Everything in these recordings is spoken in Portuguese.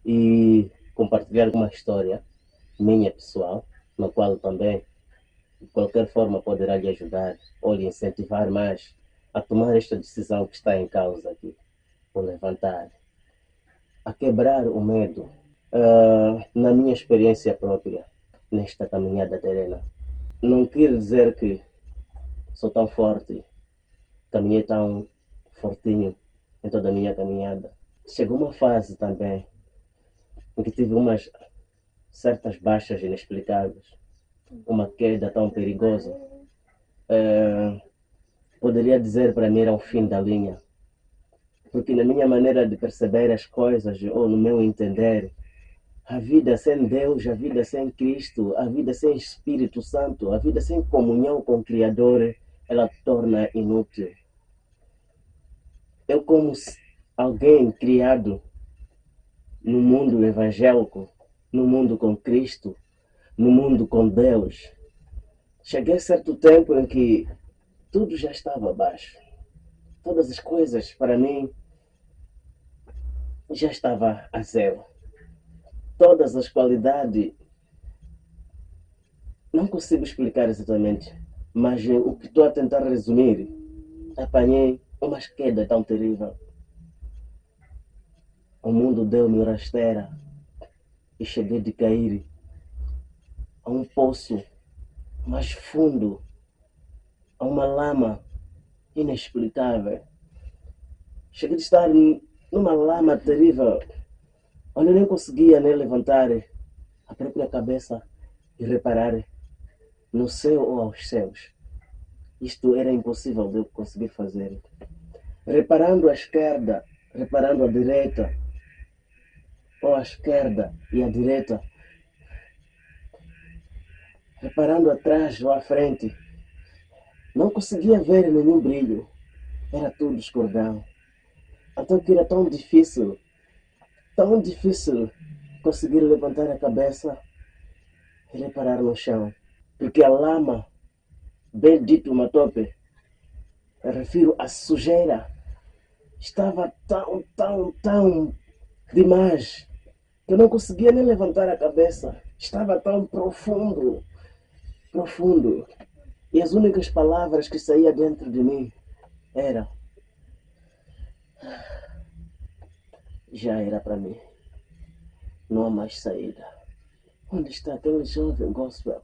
e compartilhar uma história minha pessoal, na qual também, de qualquer forma, poderá lhe ajudar ou lhe incentivar mais a tomar esta decisão que está em causa aqui, o levantar, a quebrar o medo. Na minha experiência própria, nesta caminhada terrena, não quer dizer que sou tão forte, caminhei tão fortinho em toda a minha caminhada. Chegou uma fase também em que tive umas certas baixas inexplicáveis, uma queda tão perigosa. Eh, Poderia dizer para mim era o fim da linha, porque na minha maneira de perceber as coisas, ou no meu entender, a vida sem Deus, a vida sem Cristo, a vida sem Espírito Santo, a vida sem comunhão com o Criador, ela torna inútil. Eu, como alguém criado no mundo evangélico, no mundo com Cristo, no mundo com Deus, cheguei a certo tempo em que tudo já estava abaixo. Todas as coisas, para mim, já estava a zero. Todas as qualidades, não consigo explicar exatamente, mas o que estou a tentar resumir, apanhei uma queda tão terrível. O mundo deu-me rasteira e cheguei de cair a um poço mais fundo, a uma lama inexplicável. Cheguei de estar numa lama terrível, onde eu nem conseguia nem levantar a própria cabeça e reparar no céu ou aos céus. Isto era impossível de eu conseguir fazer. Reparando à esquerda, reparando à direita, ou à esquerda e à direita, reparando atrás ou à frente, não conseguia ver nenhum brilho. Era tudo escuridão. Então que era tão difícil conseguir levantar a cabeça e reparar no chão. Porque a lama, bem dito matope, eu refiro à sujeira, estava tão demais que eu não conseguia nem levantar a cabeça. Estava tão profundo, profundo. E as únicas palavras que saíam dentro de mim eram: já era para mim, não há mais saída. Onde está aquele jovem gospel?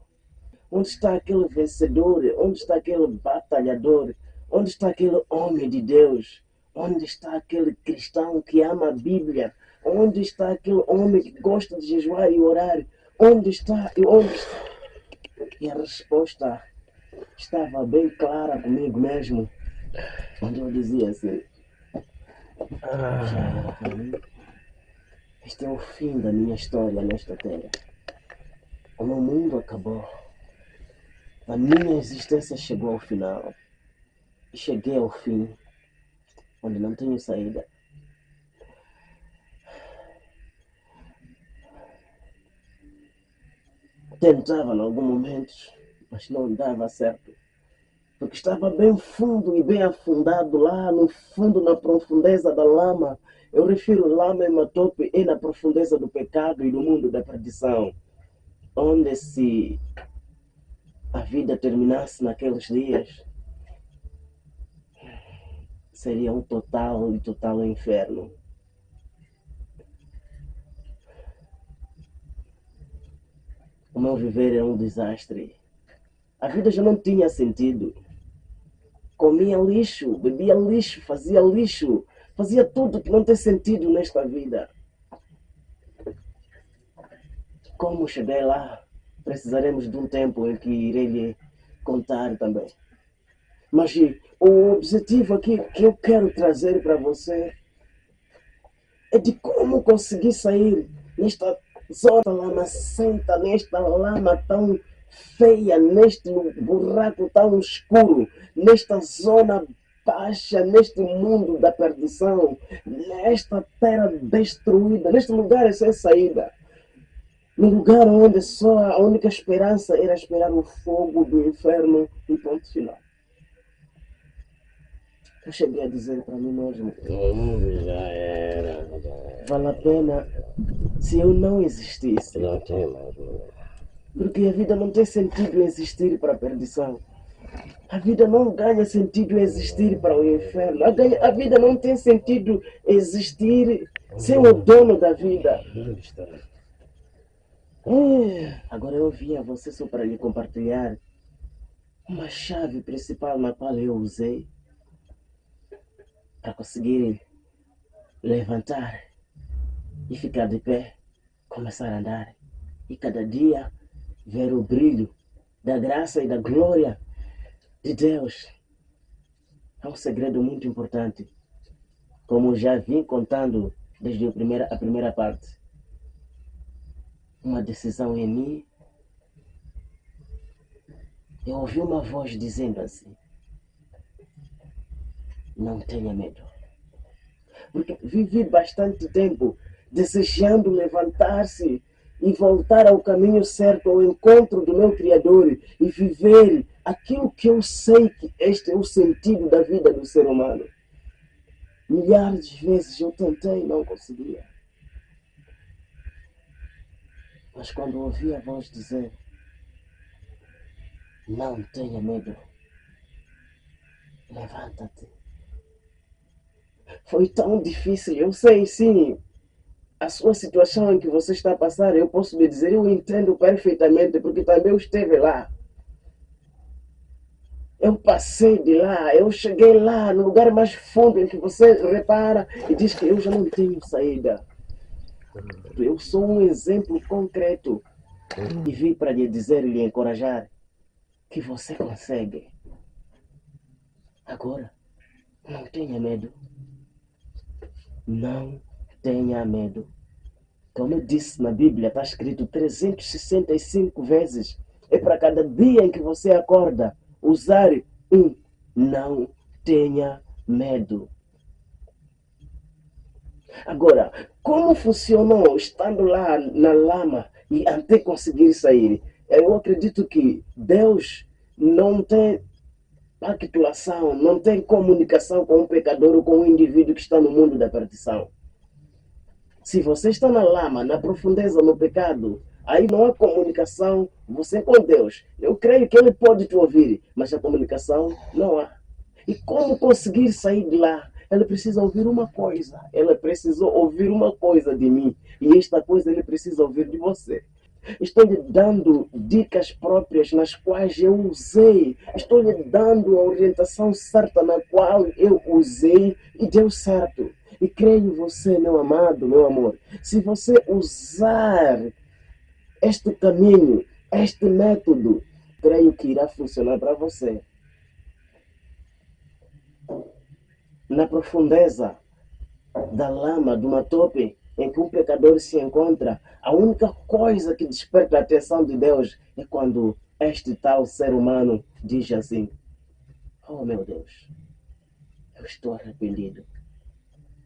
Onde está aquele vencedor? Onde está aquele batalhador? Onde está aquele homem de Deus? Onde está aquele cristão que ama a Bíblia? Onde está aquele homem que gosta de jejuar e orar? Onde está? E onde está? E a resposta estava bem clara comigo mesmo. Onde eu dizia assim: já era para mim. Este é o fim da minha história nesta terra. O meu mundo acabou. A minha existência chegou ao final. E cheguei ao fim, onde não tenho saída. Tentava em algum momento, mas não dava certo. Porque estava bem fundo e bem afundado lá no fundo, na profundeza da lama. Eu refiro lama e matope e na profundeza do pecado e do mundo da perdição. Onde se a vida terminasse naqueles dias, seria um total inferno. O meu viver era um desastre. A vida já não tinha sentido. Comia lixo, bebia lixo, fazia tudo que não tem sentido nesta vida. Como cheguei lá, precisaremos de um tempo em que irei lhe contar também. Mas o objetivo aqui que eu quero trazer para você é de como conseguir sair nesta zona lamacenta, nesta lama tão feia, neste buraco tão escuro, nesta zona baixa, neste mundo da perdição, nesta terra destruída, neste lugar sem saída. No lugar onde só a única esperança era esperar o fogo do inferno e ponto final. Eu cheguei a dizer para mim mesmo, Já era. vale a pena se eu não existisse. Não tem mais, mano. Porque a vida não tem sentido em existir para a perdição. A vida não ganha sentido em existir para o inferno. A vida não tem sentido existir sem o dono da vida. Agora eu vim a você só para lhe compartilhar uma chave principal na qual eu usei para conseguir levantar e ficar de pé, começar a andar e cada dia ver o brilho da graça e da glória de Deus. É um segredo muito importante, como já vim contando desde a primeira parte. Uma decisão em mim, eu ouvi uma voz dizendo assim: não tenha medo. Porque vivi bastante tempo desejando levantar-se e voltar ao caminho certo, ao encontro do meu Criador e viver aquilo que eu sei que este é o sentido da vida do ser humano. Milhares de vezes eu tentei e não conseguia. Mas quando ouvi a voz dizer: não tenha medo, levanta-te. Foi tão difícil, eu sei sim, a sua situação em que você está a passar, eu posso lhe dizer, eu entendo perfeitamente, porque também eu esteve lá. Eu passei de lá, eu cheguei lá, no lugar mais fundo em que você repara e diz que eu já não tenho saída. Eu sou um exemplo concreto e vim para lhe dizer e lhe encorajar que você consegue. Agora, não tenha medo. Não tenha medo. Como eu disse na Bíblia, está escrito 365 vezes. É para cada dia em que você acorda usar um não tenha medo. Agora, como funcionou estando lá na lama e até conseguir sair? Eu acredito que Deus não tem pactuação, não tem comunicação com um pecador ou com um indivíduo que está no mundo da perdição. Se você está na lama, na profundeza, no pecado, aí não há comunicação, você com Deus. Eu creio que Ele pode te ouvir, mas a comunicação não há. E como conseguir sair de lá? Ele precisa ouvir uma coisa. Ele precisou ouvir uma coisa de mim. E esta coisa ele precisa ouvir de você. Estou lhe dando dicas próprias nas quais eu usei. Estou lhe dando a orientação certa na qual eu usei e deu certo. E creio você, meu amado, meu amor, se você usar este caminho, este método, creio que irá funcionar para você. Na profundeza da lama, de uma tope em que um pecador se encontra, a única coisa que desperta a atenção de Deus é quando este tal ser humano diz assim: oh meu Deus, eu estou arrependido,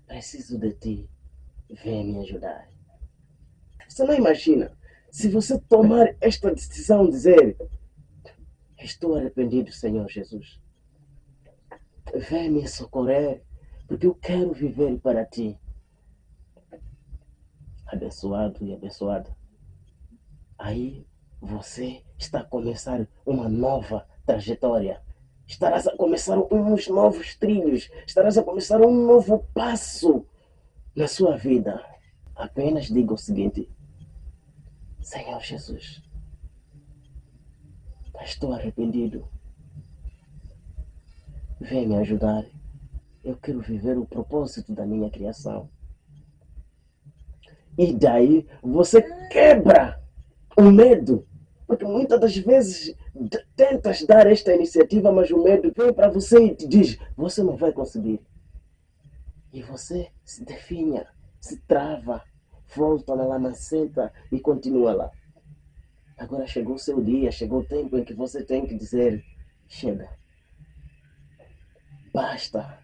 preciso de ti, vem me ajudar. Você não imagina, se você tomar esta decisão, dizer: estou arrependido, Senhor Jesus, vem me socorrer, porque eu quero viver para ti. Abençoado e abençoada. Aí você está a começar uma nova trajetória. Estarás a começar uns novos trilhos. Estarás a começar um novo passo na sua vida. Apenas diga o seguinte: Senhor Jesus, estou arrependido. Vem me ajudar. Eu quero viver o propósito da minha criação. E daí você quebra o medo. Porque muitas das vezes tentas dar esta iniciativa, mas o medo vem para você e te diz: você não vai conseguir. E você se definha, se trava, volta na lamacenta e continua lá. Agora chegou o seu dia, chegou o tempo em que você tem que dizer: chega, basta,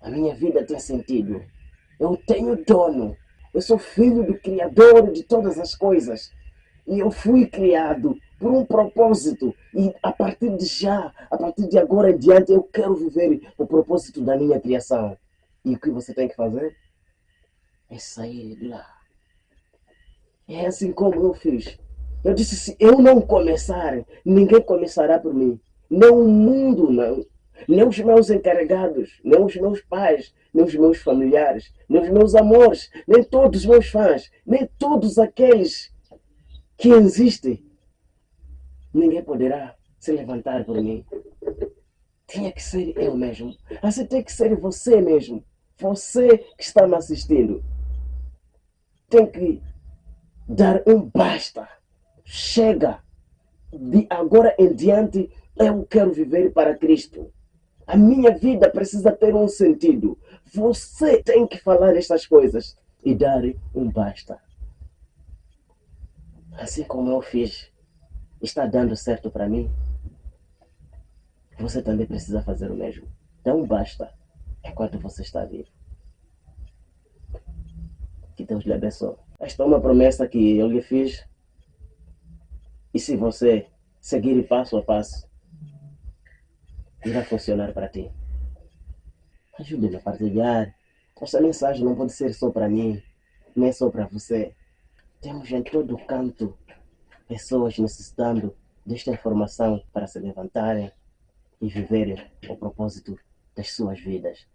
a minha vida tem sentido, eu tenho dono, eu sou filho do Criador de todas as coisas. E eu fui criado por um propósito. E a partir de já, a partir de agora em diante, eu quero viver o propósito da minha criação. E o que você tem que fazer? É sair de lá. É assim como eu fiz. Eu disse, se eu não começar, ninguém começará por mim. Nem o mundo, não. Nem os meus encarregados, nem os meus pais, nem os meus familiares, nem os meus amores, nem todos os meus fãs, nem todos aqueles que existem. Ninguém poderá se levantar por mim. Tinha que ser eu mesmo. Assim tem que ser você mesmo. Você que está me assistindo. Tem que dar um basta. Chega. De agora em diante, eu quero viver para Cristo. A minha vida precisa ter um sentido. Você tem que falar estas coisas e dar um basta. Assim como eu fiz, está dando certo para mim. Você também precisa fazer o mesmo. Dá um basta enquanto você está vivo. Que Deus lhe abençoe. Esta é uma promessa que eu lhe fiz. E se você seguir passo a passo, irá funcionar para ti. Ajude-me a partilhar. Esta mensagem não pode ser só para mim, nem só para você. Temos em todo canto pessoas necessitando desta informação para se levantarem e viverem o propósito das suas vidas.